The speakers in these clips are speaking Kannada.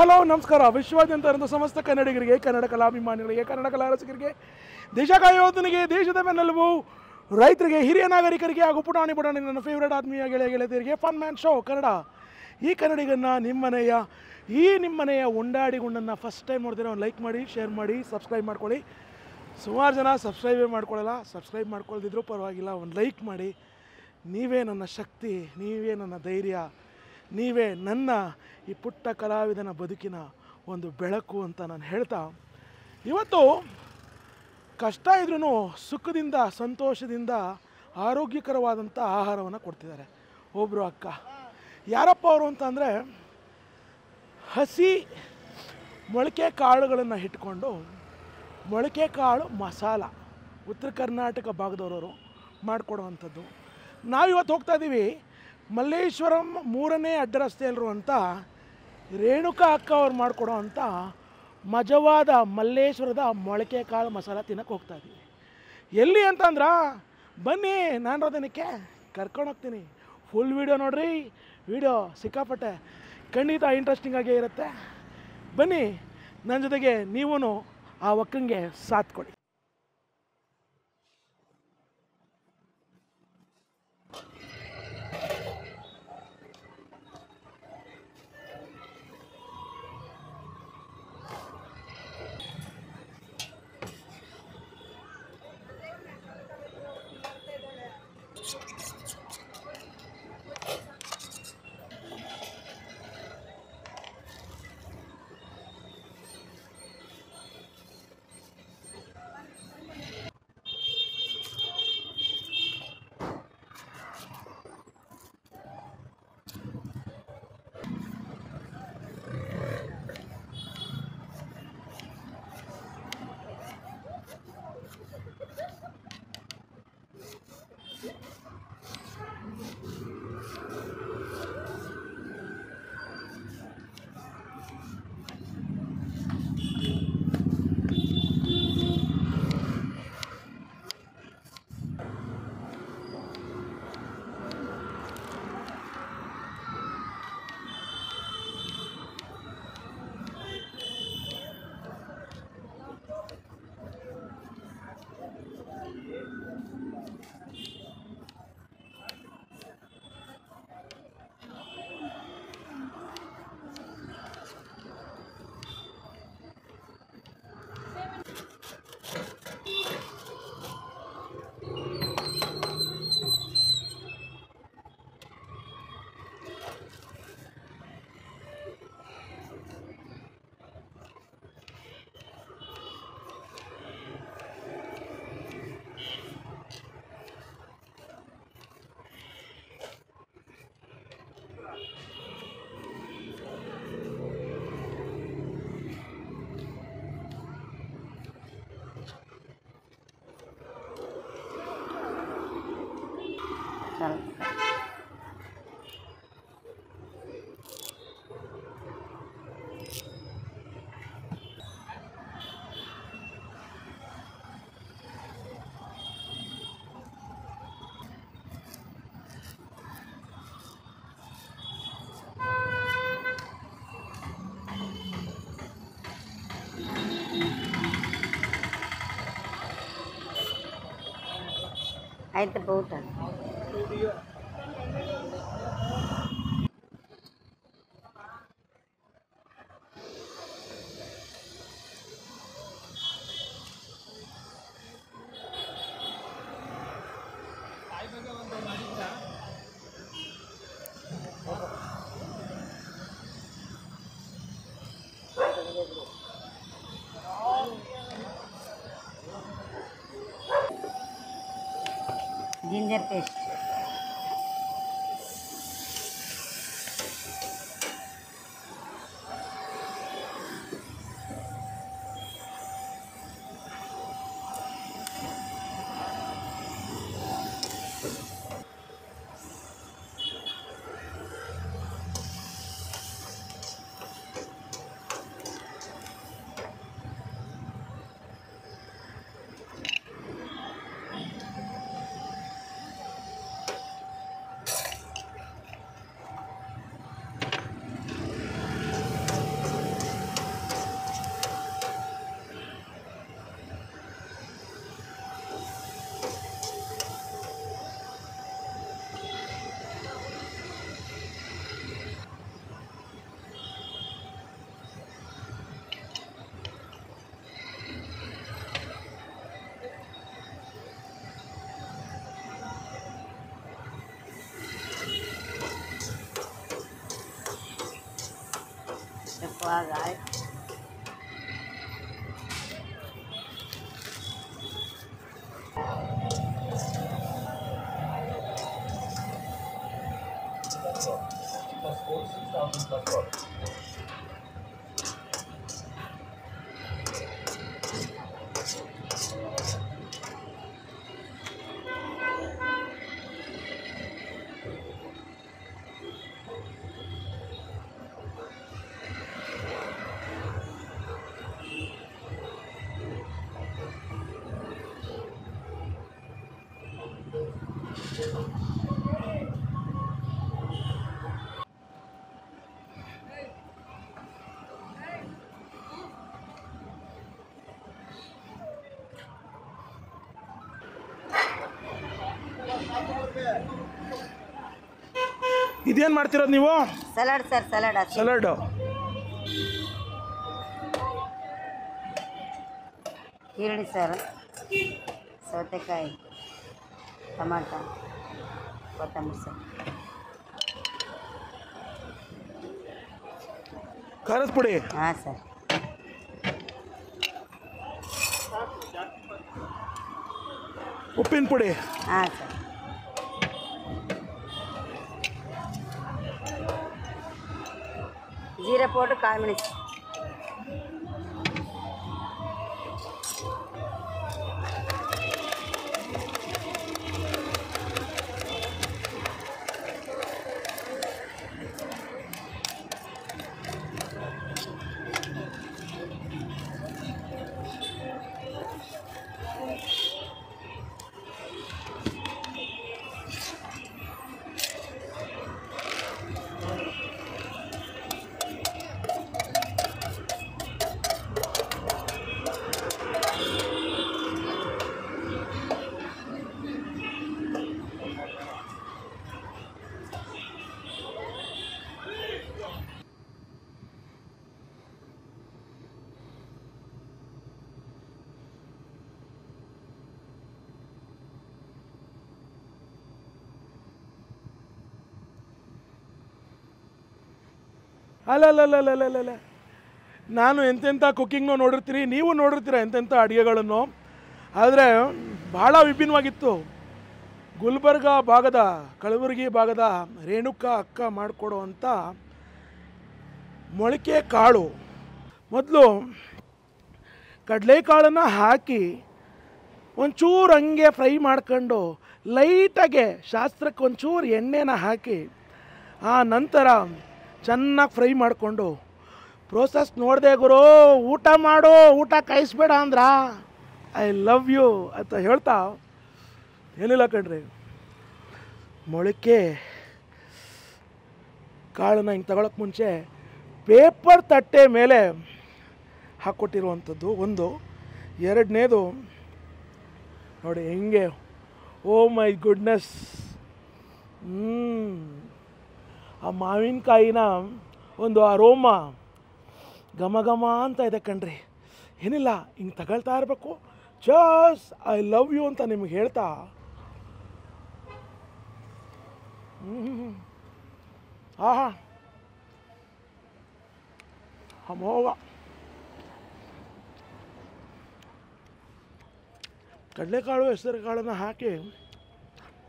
ಹಲೋ ನಮಸ್ಕಾರ. ವಿಶ್ವಾದ್ಯಂತ ಇರುವ ಸಮಸ್ತ ಕನ್ನಡಿಗರಿಗೆ, ಕನ್ನಡ ಕಲಾಭಿಮಾನಿಗಳಿಗೆ, ಕನ್ನಡ ಕಲಾ ರಸಿಕರಿಗೆ, ದೇಶ ಕಾಯೋದನಿಗೆ, ದೇಶದ ಬೆನ್ನೆಲುಬು ರೈತರಿಗೆ, ಹಿರಿಯ ನಾಗರಿಕರಿಗೆ ಹಾಗೂ ಪುಟಾಣಿ ನನ್ನ ಫೇವ್ರೇಟ್ ಆತ್ಮೀಯ ಗೆಳೆಯರಿಗೆ ಫನ್ ಮ್ಯಾನ್ ಶೋ ಕನ್ನಡ. ಈ ಕನ್ನಡಿಗನ್ನ ನಿಮ್ಮನೆಯ ಉಂಡಾಡಿಗುಂಡನ್ನು ಫಸ್ಟ್ ಟೈಮ್ ನೋಡ್ತೀರ ಒಂದು ಲೈಕ್ ಮಾಡಿ, ಶೇರ್ ಮಾಡಿ, ಸಬ್ಸ್ಕ್ರೈಬ್ ಮಾಡ್ಕೊಳ್ಳಿ. ಸುಮಾರು ಜನ ಸಬ್ಸ್ಕ್ರೈಬೇ ಮಾಡ್ಕೊಳ್ಳಲ್ಲ. ಸಬ್ಸ್ಕ್ರೈಬ್ ಮಾಡ್ಕೊಳ್ದಿದ್ರೂ ಪರವಾಗಿಲ್ಲ, ಒಂದು ಲೈಕ್ ಮಾಡಿ. ನೀವೇ ನನ್ನ ಶಕ್ತಿ, ನೀವೇ ನನ್ನ ಧೈರ್ಯ, ನೀವೇ ನನ್ನ ಈ ಪುಟ್ಟ ಕಲಾವಿದನ ಬದುಕಿನ ಒಂದು ಬೆಳಕು ಅಂತ ನಾನು ಹೇಳ್ತಾ, ಇವತ್ತು ಕಷ್ಟ ಇದ್ರೂ ಸುಖದಿಂದ ಸಂತೋಷದಿಂದ ಆರೋಗ್ಯಕರವಾದಂಥ ಆಹಾರವನ್ನು ಕೊಡ್ತಿದ್ದಾರೆ ಒಬ್ಬರು ಅಕ್ಕ. ಯಾರಪ್ಪ ಅವರು ಅಂತಂದರೆ, ಹಸಿ ಮೊಳಕೆ ಕಾಳುಗಳನ್ನು ಇಟ್ಕೊಂಡು ಮೊಳಕೆ ಕಾಳು ಮಸಾಲ ಉತ್ತರ ಕರ್ನಾಟಕ ಭಾಗದವರು ಮಾಡಿಕೊಡುವಂಥದ್ದು. ನಾವಿವತ್ತು ಹೋಗ್ತಾ ಇದ್ದೀವಿ ಮಲ್ಲೇಶ್ವರಂ 3ನೇ ಅಡ್ಡ ರಸ್ತೆಯಲ್ಲಿರುವಂಥ ರೇಣುಕಾ ಅಕ್ಕ ಅವ್ರು ಮಾಡಿಕೊಡೋ ಅಂಥ ಮಜವಾದ ಮಲ್ಲೇಶ್ವರದ ಮೊಳಕೆ ಕಾಳು ಮಸಾಲ ತಿನ್ನಕ್ಕೆ ಹೋಗ್ತಾ ಇದ್ದೀವಿ. ಎಲ್ಲಿ ಅಂತಂದ್ರೆ, ಬನ್ನಿ ನಾನು ರೋದನಕ್ಕೆ ಕರ್ಕೊಂಡೋಗ್ತೀನಿ. ಫುಲ್ ವೀಡಿಯೋ ನೋಡ್ರಿ. ವೀಡಿಯೋ ಸಿಕ್ಕಾಪಟ್ಟೆ ಖಂಡಿತ ಇಂಟ್ರೆಸ್ಟಿಂಗ್ ಆಗೇ ಇರುತ್ತೆ. ಬನ್ನಿ ನನ್ನ ಜೊತೆಗೆ ನೀವೂ ಆ ಒಕ್ಕಂಗೆ ಸಾಥ್ ಕೊಡಿ. ಆಯ್ತು ಊಟ. जिंजर पेस्ट, ಇವಾಗ ಇದೇನು ಮಾಡ್ತಿರೋದು ನೀವು? Salad sir, salad. ಸಲಾಡು. ಈರುಳ್ಳಿ ಸರ್, ಸೌತೆಕಾಯಿ, ಟೊಮಾಟೊ, ಕೊತ್ತಂಬರಿ ಸರ್. ಖಾರದ ಪುಡಿ. ಹಾಂ ಸರ್. ಉಪ್ಪಿನ ಪುಡಿ. ಹಾಂ ಸರ್. ಜೀರಾ ಪೌಡ್ರ್, ಕಾಳು ಮೆಣಸು. ಅಲ್ಲ, ನಾನು ಎಂತೆಂಥ ಕುಕ್ಕಿಂಗ್ನೂ ನೋಡಿರ್ತೀರಿ, ನೀವು ನೋಡಿರ್ತೀರ ಎಂತೆಂಥ ಅಡುಗೆಗಳನ್ನು. ಆದರೆ ಭಾಳ ವಿಭಿನ್ನವಾಗಿತ್ತು. ಗುಲ್ಬರ್ಗ ಭಾಗದ, ಕಲಬುರಗಿ ಭಾಗದ ರೇಣುಕಾ ಅಕ್ಕ ಮಾಡಿಕೊಡುವಂಥ ಮೊಳಕೆ ಕಾಳು. ಮೊದಲು ಕಡಲೆಕಾಳನ್ನು ಹಾಕಿ ಒಂಚೂರು ಹಂಗೆ ಫ್ರೈ ಮಾಡ್ಕೊಂಡು ಲೈಟಾಗೆ ಶಾಸ್ತ್ರಕ್ಕೆ ಒಂಚೂರು ಎಣ್ಣೆನ ಹಾಕಿ ಆ ನಂತರ ಚೆನ್ನಾಗಿ ಫ್ರೈ ಮಾಡಿಕೊಂಡು ಪ್ರೋಸೆಸ್ ನೋಡಿದೆ ಗುರು, ಊಟ ಮಾಡು, ಊಟ ಕಾಯಿಸ್ಬೇಡ ಅಂದ್ರ ಐ ಲವ್ ಯು ಅಂತ ಹೇಳ್ತಾ ಏನಿಲ್ಲ ಕಣ್ರಿ, ಮೊಳಕೆ ಕಾಳನ್ನ ಹಿಂಗೆ ತಗೊಳಕ್ಕೆ ಮುಂಚೆ ಪೇಪರ್ ತಟ್ಟೆ ಮೇಲೆ ಹಾಕ್ಕೊಟ್ಟಿರುವಂಥದ್ದು ಒಂದು. ಎರಡನೇದು ನೋಡಿ ಹೆಂಗೆ, ಓ ಮೈ ಗುಡ್ನೆಸ್, ಆ ಮಾವಿನಕಾಯಿನ ಒಂದು ಅರೋಮ ಘಮ ಘಮ ಅಂತ ಇದೆ ಕಣ್ರಿ. ಏನಿಲ್ಲ, ಹಿಂಗೆ ತಗೊಳ್ತಾ ಇರಬೇಕು, ಜಸ್ಟ್ ಐ ಲವ್ ಯು ಅಂತ ನಿಮ್ಗೆ ಹೇಳ್ತಾ ಆಹಾ ಅಮೋಘ. ಕಡಲೆಕಾಳು ಹೆಸರು ಕಾಳನ್ನು ಹಾಕಿ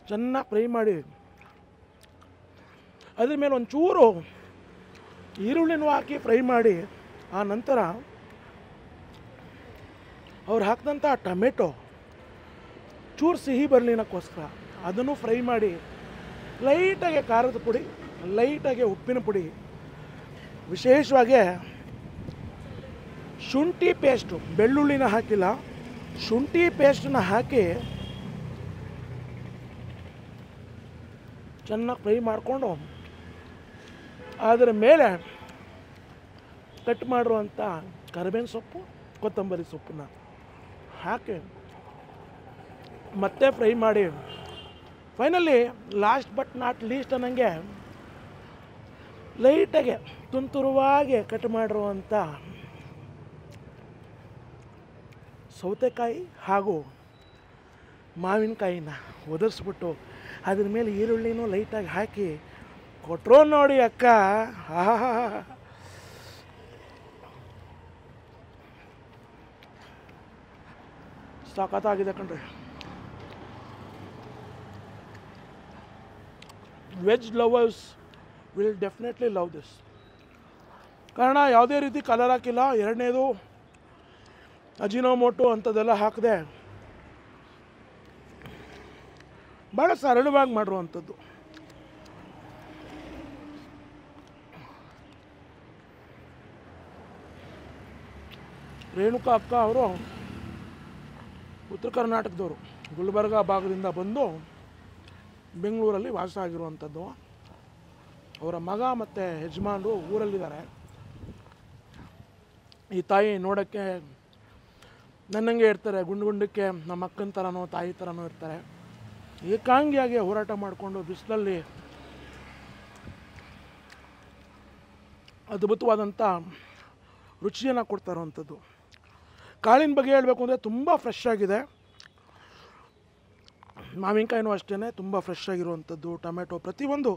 ಚೆನ್ನಾಗಿ ಫ್ರೈ ಮಾಡಿ ಅದ್ರ ಮೇಲೆ ಒಂಚೂರು ಈರುಳ್ಳಿನೂ ಹಾಕಿ ಫ್ರೈ ಮಾಡಿ ಆ ನಂತರ ಅವ್ರು ಹಾಕಿದಂಥ ಟೊಮೆಟೊ ಚೂರು ಸಿಹಿ ಬರಲಿನಕ್ಕೋಸ್ಕರ ಅದನ್ನು ಫ್ರೈ ಮಾಡಿ ಲೈಟಾಗೆ ಖಾರದ ಪುಡಿ, ಲೈಟಾಗೆ ಉಪ್ಪಿನ ಪುಡಿ, ವಿಶೇಷವಾಗಿ ಶುಂಠಿ ಪೇಸ್ಟು, ಬೆಳ್ಳುಳ್ಳಿನ ಹಾಕಿಲ್ಲ, ಶುಂಠಿ ಪೇಸ್ಟನ್ನ ಹಾಕಿ ಚೆನ್ನಾಗಿ ಫ್ರೈ ಮಾಡಿಕೊಂಡು ಅದರ ಮೇಲೆ ಕಟ್ ಮಾಡಿರುವಂಥ ಕರಿಬೇವಿನ ಸೊಪ್ಪು, ಕೊತ್ತಂಬರಿ ಸೊಪ್ಪನ್ನ ಹಾಕಿ ಮತ್ತೆ ಫ್ರೈ ಮಾಡಿ finally last but not least ಅನ್ನಂಗೆ ಲೈಟಾಗೆ ತುಂತುರುವಾಗಿ ಕಟ್ ಮಾಡಿರುವಂಥ ಸೌತೆಕಾಯಿ ಹಾಗೂ ಮಾವಿನಕಾಯಿನ ಒದರಿಸ್ಬಿಟ್ಟು ಅದ್ರ ಮೇಲೆ ಈರುಳ್ಳಿನೂ ಲೈಟಾಗಿ ಹಾಕಿ ಕೊಟ್ಟರು ನೋಡಿ ಅಕ್ಕ. ಸಖತ್ತಾಗಿದೆ ಕಣ್ರಿ. Veg lovers will definitely love this. ಕಾರಣ ಯಾವುದೇ ರೀತಿ ಕಲರ್ ಹಾಕಿಲ್ಲ. ಎರಡನೇದು ಅಜಿನೋಮೋಟೋ ಅಂಥದ್ದೆಲ್ಲ ಹಾಕದೆ ಭಾಳ ಸರಳವಾಗಿ ಮಾಡಿರುವಂಥದ್ದು. ರೇಣುಕಾ ಅಕ್ಕ ಅವರು ಉತ್ತರ ಕರ್ನಾಟಕದವರು, ಗುಲ್ಬರ್ಗ ಭಾಗದಿಂದ ಬಂದು ಬೆಂಗಳೂರಲ್ಲಿ ವಾಸ ಆಗಿರುವಂಥದ್ದು. ಅವರ ಮಗ ಮತ್ತು ಯಜಮಾನರು ಊರಲ್ಲಿದ್ದಾರೆ. ಈ ತಾಯಿ ನೋಡೋಕ್ಕೆ ನನ್ನಂಗೆ ಇರ್ತಾರೆ, ಗುಂಡಕ್ಕೆ ನಮ್ಮ ಅಕ್ಕನ ಥರನೋ ತಾಯಿ ಥರನೋ ಇರ್ತಾರೆ. ಏಕಾಂಗಿಯಾಗಿ ಹೋರಾಟ ಮಾಡಿಕೊಂಡು ಬಿಸಿಲಲ್ಲಿ ಅದ್ಭುತವಾದಂಥ ರುಚಿಯನ್ನು ಕೊಡ್ತಾ ಇರುವಂಥದ್ದು. ಕಾಳಿನ ಬಗ್ಗೆ ಹೇಳಬೇಕು ಅಂದರೆ ತುಂಬ ಫ್ರೆಶ್ ಆಗಿದೆ. ಮಾವಿನಕಾಯಿನೂ ಅಷ್ಟೇ ತುಂಬ ಫ್ರೆಶ್ ಆಗಿರುವಂಥದ್ದು. ಟೊಮೆಟೊ ಪ್ರತಿಯೊಂದು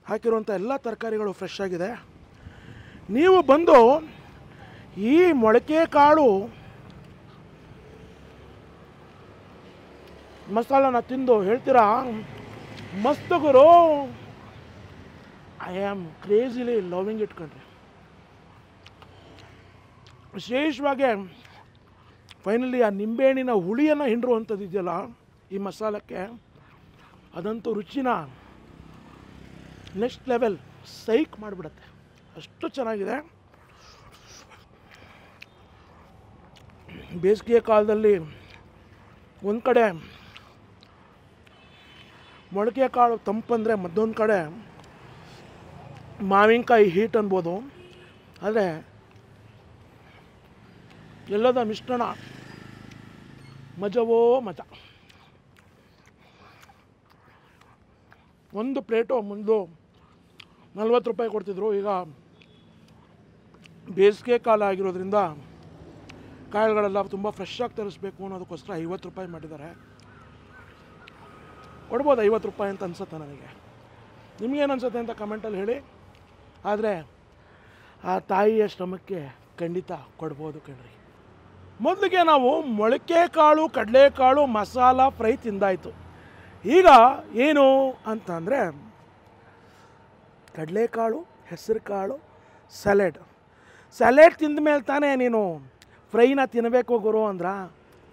ಹಾಕಿರುವಂಥ ಎಲ್ಲ ತರಕಾರಿಗಳು ಫ್ರೆಶ್ ಆಗಿದೆ. ನೀವು ಬಂದು ಈ ಮೊಳಕೆ ಕಾಳು ಮಸಾಲನ ತಿಂದು ಹೇಳ್ತೀರಾ ಮಸ್ತ್ ಗುರು, ಐ ಆಮ್ ಕ್ರೇಜಿಲಿ ಲವಿಂಗ್ ಇಟ್ ಕಣ್ರಿ. ವಿಶೇಷವಾಗಿ ಫೈನಲಿ ಆ ನಿಂಬೆಹಣ್ಣಿನ ಹುಳಿಯನ್ನು ಹಿಂಡಿರುವಂಥದ್ದು ಇದೆಯಲ್ಲ ಈ ಮಸಾಲಕ್ಕೆ, ಅದಂತೂ ರುಚಿನ ನೆಕ್ಸ್ಟ್ ಲೆವೆಲ್ ಸೈಕ್ ಮಾಡಿಬಿಡುತ್ತೆ. ಅಷ್ಟು ಚೆನ್ನಾಗಿದೆ. ಬೇಸಿಗೆ ಕಾಲದಲ್ಲಿ ಒಂದು ಕಡೆ ಮೊಳಕೆ ಕಾಳು ತಂಪಂದರೆ ಮತ್ತೊಂದು ಕಡೆ ಮಾವಿನಕಾಯಿ ಹೀಟ್ ಅನ್ಬೋದು. ಆದರೆ ಎಲ್ಲದ ಮಿಶ್ರಣ ಮಜವೋ ಮಜಾ. ಒಂದು ಪ್ಲೇಟು ಮುಂದೆ 40 ರೂಪಾಯಿ ಕೊಡ್ತಿದ್ರು. ಈಗ ಬೇಸಿಗೆ ಕಾಲ ಆಗಿರೋದ್ರಿಂದ ಕಾಳುಗಳೆಲ್ಲ ತುಂಬ ಫ್ರೆಶ್ ಆಗಿ ತರಿಸ್ಬೇಕು ಅನ್ನೋದಕ್ಕೋಸ್ಕರ 50 ರೂಪಾಯಿ ಮಾಡಿದ್ದಾರೆ. ಕೊಡ್ಬೋದು 50 ರೂಪಾಯಿ ಅಂತ ಅನ್ಸುತ್ತೆ ನನಗೆ. ನಿಮಗೇನು ಅನ್ಸುತ್ತೆ ಅಂತ ಕಮೆಂಟಲ್ಲಿ ಹೇಳಿ. ಆದರೆ ಆ ತಾಯಿಯ ಶ್ರಮಕ್ಕೆ ಖಂಡಿತ ಕೊಡ್ಬೋದು ಕಣ್ರಿ. ಮೊದಲಿಗೆ ನಾವು ಮೊಳಕೆ ಕಾಳು, ಕಡಲೆಕಾಳು ಮಸಾಲ ಫ್ರೈ ತಿಂದಾಯಿತು. ಈಗ ಏನು ಅಂತಂದರೆ ಕಡಲೆಕಾಳು, ಹೆಸರು ಕಾಳು, ಸ್ಯಾಲೆಡ್ ತಿಂದ ಮೇಲೆ ತಾನೇ ನೀನು ಫ್ರೈನ ತಿನ್ನಬೇಕು ಗುರು ಅಂದ್ರ.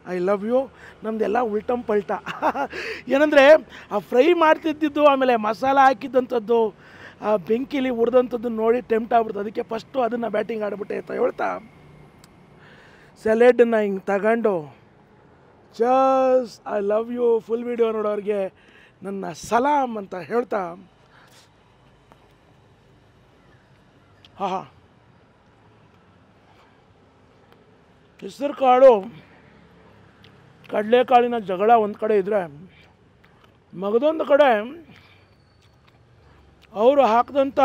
I love you. ನಮ್ಮದೆಲ್ಲ ಉಲ್ಟಂ ಪಲ್ಟ. ಏನಂದರೆ ಆ ಫ್ರೈ ಮಾಡ್ತಿದ್ದಿದ್ದು ಆಮೇಲೆ ಮಸಾಲ ಹಾಕಿದ್ದಂಥದ್ದು ಆ ಬೆಂಕಿಲಿ ಉರಿದಂಥದ್ದು ನೋಡಿ ಟೆಂಪ್ಟ್ ಆಗ್ಬಿಡ್ತು. ಅದಕ್ಕೆ ಫಸ್ಟು ಅದನ್ನು ಬ್ಯಾಟಿಂಗ್ ಆಡ್ಬಿಟ್ಟೆ ಅಂತ ಹೇಳ್ತಾ ಸ್ಯಾಲೆಡನ್ನು ಹಿಂಗೆ ತಗೊಂಡು just I love you full video ನೋಡೋರಿಗೆ ನನ್ನ ಸಲಾಮ್ ಅಂತ ಹೇಳ್ತಾ ಹೆಸರು ಕಾಳು ಕಡಲೆಕಾಳಿನ ಜಗಳ ಒಂದು ಕಡೆ ಇದ್ದರೆ, ಮಗದೊಂದು ಕಡೆ ಅವರು ಹಾಕಿದಂಥ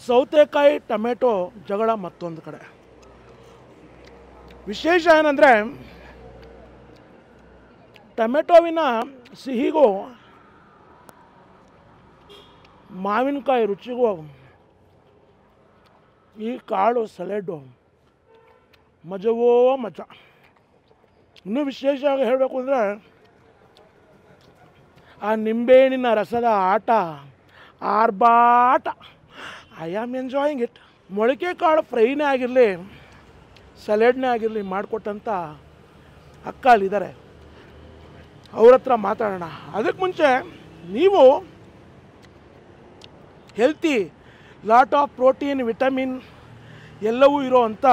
ಸೌತೆಕಾಯಿ ಟೊಮೆಟೊ ಜಗಳ ಮತ್ತೊಂದು ಕಡೆ. ವಿಶೇಷ ಏನಂದರೆ ಟೊಮೆಟೊವಿನ ಸಿಹಿಗೂ ಮಾವಿನಕಾಯಿ ರುಚಿಗೂ ಈ ಕಾಳು ಸಲಾಡು ಮಜವೋ ಮಜಾ. ಇನ್ನೂ ವಿಶೇಷವಾಗಿ ಹೇಳಬೇಕು ಅಂದರೆ ಆ ನಿಂಬೆಹಣ್ಣಿನ ರಸದ ಆಟ, ಆರ್ಭಾಟ. I am enjoying it. ಮೊಳಕೆ ಕಾಳು ಫ್ರೈನೇ ಆಗಿರಲಿ, ಸಲಾಡ್ನೇ ಆಗಿರಲಿ ಮಾಡಿಕೊಟ್ಟಂಥ ಅಕ್ಕ ಅಲ್ಲಿದ್ದಾರೆ, ಅವ್ರ ಹತ್ರ ಮಾತಾಡೋಣ. ಅದಕ್ಕೆ ಮುಂಚೆ ನೀವು healthy, lot of protein, vitamin ಎಲ್ಲವೂ ಇರೋ ಅಂಥ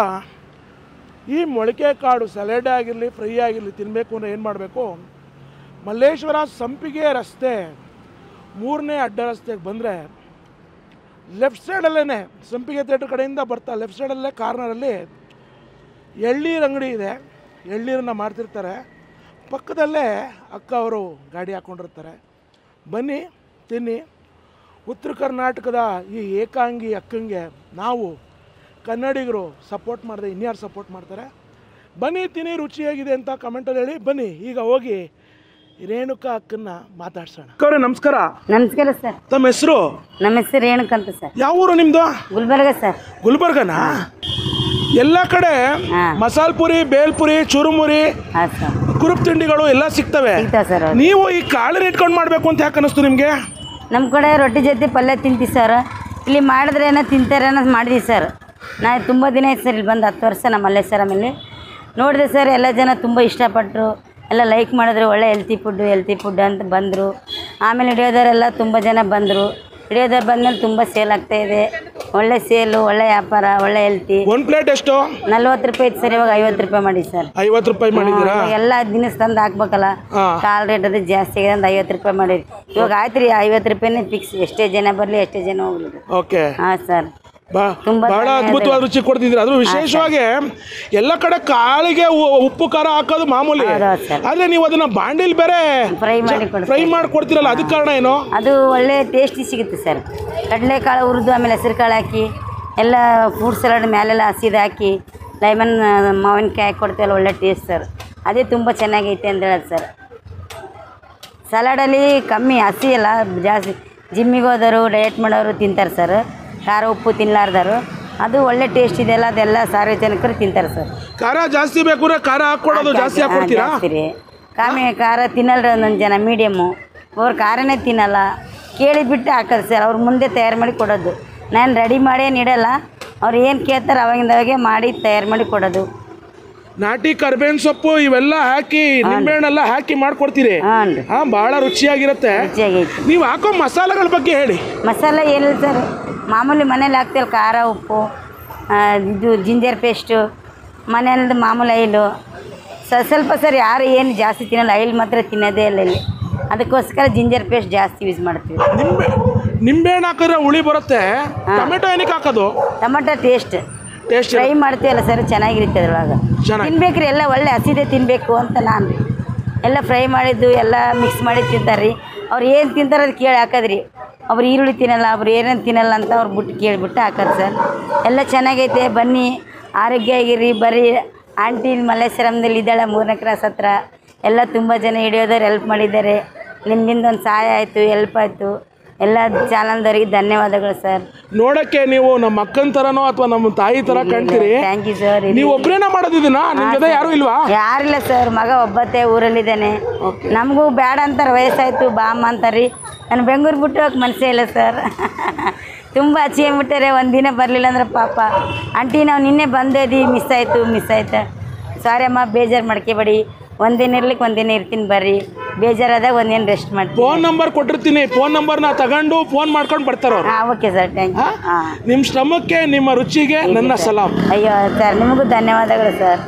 ಈ ಮೊಳಕೆ ಕಾಳು ಸಲಾಡೇ ಆಗಿರಲಿ, ಫ್ರೈ ಆಗಿರಲಿ ತಿನ್ನಬೇಕು ಅಂದರೆ ಏನು ಮಾಡಬೇಕು? ಮಲ್ಲೇಶ್ವರ ಸಂಪಿಗೆ ರಸ್ತೆ 3ನೇ ಅಡ್ಡ ರಸ್ತೆಗೆ ಬಂದರೆ ಲೆಫ್ಟ್ ಸೈಡಲ್ಲೇ ಸಂಪಿಗೆ ಥಿಯೇಟ್ರ್ ಕಡೆಯಿಂದ ಬರ್ತಾ ಲೆಫ್ಟ್ ಸೈಡಲ್ಲೇ ಕಾರ್ನರಲ್ಲಿ ಎಳ್ನೀರು ಅಂಗಡಿ ಇದೆ. ಎಳ್ನೀರನ್ನ ಮಾಡ್ತಿರ್ತಾರೆ. ಪಕ್ಕದಲ್ಲೇ ಅಕ್ಕ ಅವರು ಗಾಡಿ ಹಾಕ್ಕೊಂಡಿರ್ತಾರೆ. ಬನ್ನಿ, ತಿನ್ನಿ. ಉತ್ತರ ಕರ್ನಾಟಕದ ಈ ಏಕಾಂಗಿ ಅಕ್ಕಂಗೆ ನಾವು ಕನ್ನಡಿಗರು ಸಪೋರ್ಟ್ ಮಾಡಿದೆ, ಇನ್ಯಾರು ಸಪೋರ್ಟ್ ಮಾಡ್ತಾರೆ? ಬನ್ನಿ, ತಿನ್ನಿ, ರುಚಿಯಾಗಿದೆ ಅಂತ ಕಮೆಂಟಲ್ಲಿ ಹೇಳಿ. ಬನ್ನಿ ಈಗ ಹೋಗಿ ರೇಣುಕಾ ಅಕ್ಕನ್ನ ಮಾತಾಡ್ಸೋಣ. ಅಕ್ಕವ್ರೆ ನಮಸ್ಕಾರ. ನಮಸ್ಕಾರ ಸರ್. ತಮ್ಮ ಹೆಸರು? ನಮ್ಮ ಹೆಸರು ರೇಣುಕಾ ಅಂತ ಸರ್. ಯಾವ ಊರು ನಿಮ್ಮದು? ಗುಲ್ಬರ್ಗ ಸರ್. ಗುಲ್ಬರ್ಗನಾ? ಎಲ್ಲ ಕಡೆ ಹಾಂ. ಮಸಾಲ ಪುರಿ, ಬೇಲ್ಪುರಿ, ಚುರುಮುರಿ, ಹಾಂ ಸರ್ ಕುರುಪ್ ತಿಂಡಿಗಳು ಎಲ್ಲ ಸಿಗ್ತವೆ. ಸಿಗ್ತಾವೆ ಸರ್. ನೀವು ಈ ಕಾಳನ್ನ ಇಟ್ಕೊಂಡು ಮಾಡಬೇಕು ಅಂತ ಯಾಕೆ ಅನ್ನಿಸ್ತು ನಿಮಗೆ? ನಮ್ಮ ಕಡೆ ರೊಟ್ಟಿ ಜೊತೆ ಪಲ್ಯ ತಿಂತೀವಿ ಸರ್. ಇಲ್ಲಿ ಮಾಡಿದ್ರೆ ಏನೋ ತಿಂತಾರೆ ಅನ್ನೋ ಮಾಡಿದ್ವಿ ಸರ್. ನಾ ತುಂಬ ದಿನ ಆಯ್ತು ಸರ್ ಇಲ್ಲಿ ಬಂದು 10 ವರ್ಷ ನಮ್ಮ ಮಲ್ಲೇಶ್ವರಮಲ್ಲಿ ನೋಡಿದೆ ಸರ್. ಎಲ್ಲ ಜನ ತುಂಬ ಇಷ್ಟಪಟ್ಟರು, ಎಲ್ಲ ಲೈಕ್ ಮಾಡಿದ್ರು. ಒಳ್ಳೆ ಹೆಲ್ತಿ ಫುಡ್ ಅಂತ ಬಂದರು. ಆಮೇಲೆ ಹಿಡಿಯೋದವರೆಲ್ಲ ತುಂಬ ಜನ ಬಂದರು. ಹಿಡಿಯೋದವ್ರು ಬಂದಮೇಲೆ ತುಂಬ ಸೇಲ್ ಆಗ್ತಾಯಿದೆ. ಒಳ್ಳೆ ಸೇಲು, ಒಳ್ಳೆ ವ್ಯಾಪಾರ, ಒಳ್ಳೆ ಹೆಲ್ತಿ. ಒಂದು ಪ್ಲೇಟ್ ಎಷ್ಟು? 40 ರೂಪಾಯಿ ಇತ್ತು ಸರ್, ಇವಾಗ 50 ರೂಪಾಯಿ ಮಾಡಿ ಸರ್. 50 ರೂಪಾಯಿ ಮಾಡಿದ್ದೀರಾ? ಎಲ್ಲ ದಿನಸ್ ತಂದು ಹಾಕ್ಬೇಕಲ್ಲ, ಕಾಲ್ ರೇಟ್ ಅದು ಜಾಸ್ತಿ ಆಗಿದೆ ಅಂತ 50 ರೂಪಾಯಿ ಮಾಡಿರಿ. ಇವಾಗ ಆಯ್ತು ರೀ, 50 ರೂಪಾಯಿನೇ ಫಿಕ್ಸ್. ಎಷ್ಟೇ ಜನ ಬರಲಿ, ಎಷ್ಟೇ ಜನ ಹೋಗ್ಲಿ. ಓಕೆ. ಹಾಂ ಸರ್. ಬಹಳ ಅದ್ಭುತವಾದ ರುಚಿ ಕೊಡ್ತಿದ್ದೀರಿ. ಅದು ವಿಶೇಷವಾಗಿ ಎಲ್ಲ ಕಡೆ ಕಾಳಿಗೆ ಉಪ್ಪು ಖಾರ ಹಾಕೋದು ಮಾಮೂಲಿ, ಆದ್ರೆ ನೀವು ಅದನ್ನ ಬಾಂಡಿಲ್ ಬೇರೆ ಫ್ರೈ ಮಾಡಿ ಕೊಡ್ತೀರಲ್ಲ, ಅದಕ್ಕೆ ಕಾರಣ ಏನು? ಅದು ಒಳ್ಳೆ ಟೇಸ್ಟಿ ಸಿಗುತ್ತೆ ಸರ್. ಕಡಲೆಕಾಳು ಹುರಿದು ಆಮೇಲೆ ಹೆಸರು ಕಾಳು ಹಾಕಿ ಎಲ್ಲ ಫ್ರೂಟ್ ಸಲಾಡ್ ಮೇಲೆಲ್ಲ ಹಸಿದು ಹಾಕಿ ಲೆಮನ್ ಮಾವಿನಕಾಯಿ ಹಾಕಿ ಕೊಡ್ತೀವಲ್ಲ, ಒಳ್ಳೆ ಟೇಸ್ಟ್ ಸರ್. ಅದೇ ತುಂಬ ಚೆನ್ನಾಗೈತೆ ಅಂತ ಹೇಳೋದು ಸರ್. ಸಲಾಡಲ್ಲಿ ಕಮ್ಮಿ ಹಸಿ ಎಲ್ಲ ಜಾಸ್ತಿ. ಜಿಮ್ಮಿಗೆ ಹೋದವರು, ಡಯಟ್ ಮಾಡೋರು ತಿಂತಾರೆ ಸರ್. ಖಾರ ಉಪ್ಪು ತಿನ್ನಲಾರ್ದರು ಅದು ಒಳ್ಳೆ ಟೇಸ್ಟ್ ಇದೆಲ್ಲ, ಅದೆಲ್ಲ ಸಾರ್ವಜನಿಕರು ತಿಂತಾರೆ ಸರ್. ಖಾರ ಜಾಸ್ತಿ ಬೇಕು ಅಂದ್ರೆ ಖಾರ ಹಾಕ್ಕೊಡೋದು ಜಾಸ್ತಿ ಹಾಕ್ಕೊಡ್ತೀರಾ? ಜಾಸ್ತಿ ರೀ. ಖಾರ ತಿನ್ನಲ್ರಿ ಒಂದೊಂದು ಜನ, ಮೀಡಿಯಮ್ಮು. ಅವ್ರು ಖಾರನೇ ತಿನ್ನಲ್ಲ, ಕೇಳಿಬಿಟ್ಟು ಹಾಕೋದು ಸರ್. ಅವ್ರ ಮುಂದೆ ತಯಾರು ಮಾಡಿ ಕೊಡೋದು. ನಾನು ರೆಡಿ ಮಾಡಿ ನೀಡಲ್ಲ, ಅವ್ರು ಏನು ಕೇಳ್ತಾರೆ ಅವಾಗಿಂದವಾಗೆ ಮಾಡಿ ತಯಾರು ಮಾಡಿ ಕೊಡೋದು. ನಾಟಿ ಕರ್ಬೇವಿನ ಸೊಪ್ಪು ಇವೆಲ್ಲ ಹಾಕಿ, ನಿಂಬೆಹಣ್ಣೆಲ್ಲ ಹಾಕಿ ಮಾಡ್ಕೊಡ್ತೀರಿ. ಹಾಂ, ಭಾಳ ರುಚಿಯಾಗಿರುತ್ತೆ. ನೀವು ಹಾಕೋ ಮಸಾಲೆಗಳ ಬಗ್ಗೆ ಹೇಳಿ. ಮಸಾಲೆ ಏನಿಲ್ಲ ಸರ್, ಮಾಮೂಲಿ ಮನೇಲಿ ಹಾಕ್ತೀವಲ್ಲ, ಖಾರ ಉಪ್ಪು, ಇದು ಜಿಂಜರ್ ಪೇಸ್ಟು, ಮನೆಯಲ್ಲದು ಮಾಮೂಲಿ ಆಯಿಲು ಸ್ವಲ್ಪ ಸರ್. ಯಾರು ಏನು ಜಾಸ್ತಿ ತಿನ್ನಲ್ಲ, ಆಯಿಲ್ ಮಾತ್ರ ತಿನ್ನೋದೇ ಇಲ್ಲ ಇಲ್ಲಿ. ಅದಕ್ಕೋಸ್ಕರ ಜಿಂಜರ್ ಪೇಸ್ಟ್ ಜಾಸ್ತಿ ಯೂಸ್ ಮಾಡ್ತೀವಿ. ನಿಂಬೆಹಣ್ಣು ಹಾಕಿದ್ರೆ ಹುಳಿ ಬರುತ್ತೆ. ಟೊಮೆಟೊ ಏನಕ್ಕೆ ಹಾಕೋದು? ಟೊಮೆಟೊ ಟೇಸ್ಟ್ ಫ್ರೈ ಮಾಡ್ತೀವಲ್ಲ ಸರ್, ಚೆನ್ನಾಗಿರುತ್ತೆ ಅದ್ರೊಳಗೆ. ತಿನ್ಬೇಕ್ರಿ, ಎಲ್ಲ ಒಳ್ಳೆ ಹಸಿದೆ ತಿನ್ನಬೇಕು ಅಂತ ನಾನು ಎಲ್ಲ ಫ್ರೈ ಮಾಡಿದ್ದು ಎಲ್ಲ ಮಿಕ್ಸ್ ಮಾಡಿ ತಿಂತಾರೆ ರೀ. ಅವ್ರು ಏನು ತಿಂತಾರೆ ಅದು ಕೇಳಿ ಹಾಕೋದ್ರಿ. ಅವ್ರು ಈರುಳ್ಳಿ ತಿನ್ನಲ್ಲ, ಅವ್ರು ಏನೇನು ತಿನ್ನಲ್ಲ ಅಂತ ಅವ್ರು ಬಿಟ್ಟು ಕೇಳಿಬಿಟ್ಟು ಹಾಕೋದು ಸರ್. ಎಲ್ಲ ಚೆನ್ನಾಗೈತೆ, ಬನ್ನಿ, ಆರೋಗ್ಯ ಆಗಿರಿ. ಬರೀ ಆಂಟಿ ಮಲ್ಲೇಶ್ವರಮದಲ್ಲಿ ಇದ್ದಾಳೆ, 3ನೇ ಕ್ರಾಸ್ ಹತ್ರ. ಎಲ್ಲ ತುಂಬ ಜನ ಹಿಡಿಯೋದವ್ರು ಹೆಲ್ಪ್ ಮಾಡಿದ್ದಾರೆ. ನಿಮ್ಮಿಂದ ಒಂದು ಸಹಾಯ ಆಯಿತು, ಹೆಲ್ಪ್ ಆಯಿತು. ಎಲ್ಲ ಚಾನಲ್ದವ್ರಿಗೆ ಧನ್ಯವಾದಗಳು ಸರ್. ನೋಡಕ್ಕೆ ನೀವು ನಮ್ಮ ಅಕ್ಕನ ಥರನೋ ಅಥವಾ ನಮ್ಮ ತಾಯಿ ಥರ ಕಾಣ್ತೀರಿ. Thank you sir. ನೀವು ಒಬ್ಬರೇನ ಮಾಡೋದಿದ್ದೀನ? ನಿಮ್ಮ ಜೊತೆ ಯಾರೂ ಇಲ್ವಾ? ಯಾರಿಲ್ಲ ಸರ್, ಮಗ ಒಬ್ಬತ್ತೇ ಊರಲ್ಲಿದ್ದಾನೆ. ನಮಗೂ ಬೇಡ ಅಂತಾರೆ, ವಯಸ್ಸಾಯಿತು ಬಾಮ್ಮ ಅಂತಾರೆ. ನಾನು ಬೆಂಗಳೂರು ಬಿಟ್ಟು ಹೋಗಕ್ಕೆ ಮನಸ್ಸೇ ಇಲ್ಲ ಸರ್. ತುಂಬ ಹಚ್ಚಿಬಿಟ್ಟಾರೆ, ಒಂದಿನ ಬರಲಿಲ್ಲ ಅಂದ್ರೆ ಪಾಪ. ಆಂಟಿ ನಾವು ನಿನ್ನೆ ಬಂದದಿ, ಮಿಸ್ ಆಯ್ತು. ಸಾರಿ ಅಮ್ಮ, ಬೇಜಾರು ಮಾಡ್ಕೋಬೇಡಿ. ಒಂದಿನ ಇರ್ಲಿಕ್ಕೆ ಒಂದಿನ ಇರ್ತೀನಿ, ಬರ್ರಿ. ಬೇಜಾರಾದಾಗ ಒಂದಿನ ರೆಸ್ಟ್ ಮಾಡ್ತೀನಿ. ಫೋನ್ ನಂಬರ್ ಕೊಟ್ಟಿರ್ತೀನಿ, ಫೋನ್ ನಂಬರ್ನ ತಗೊಂಡು ಫೋನ್ ಮಾಡ್ಕೊಂಡು ಬರ್ತಾರ. ಹಾಂ, ಓಕೆ ಸರ್, ಥ್ಯಾಂಕ್ ಯು. ನಿಮ್ಮ ಶ್ರಮಕ್ಕೆ, ನಿಮ್ಮ ರುಚಿಗೆ ನನ್ನ ಸಲಾಮ್. ಅಯ್ಯೋ ಸರ್, ನಿಮಗೂ ಧನ್ಯವಾದಗಳು ಸರ್.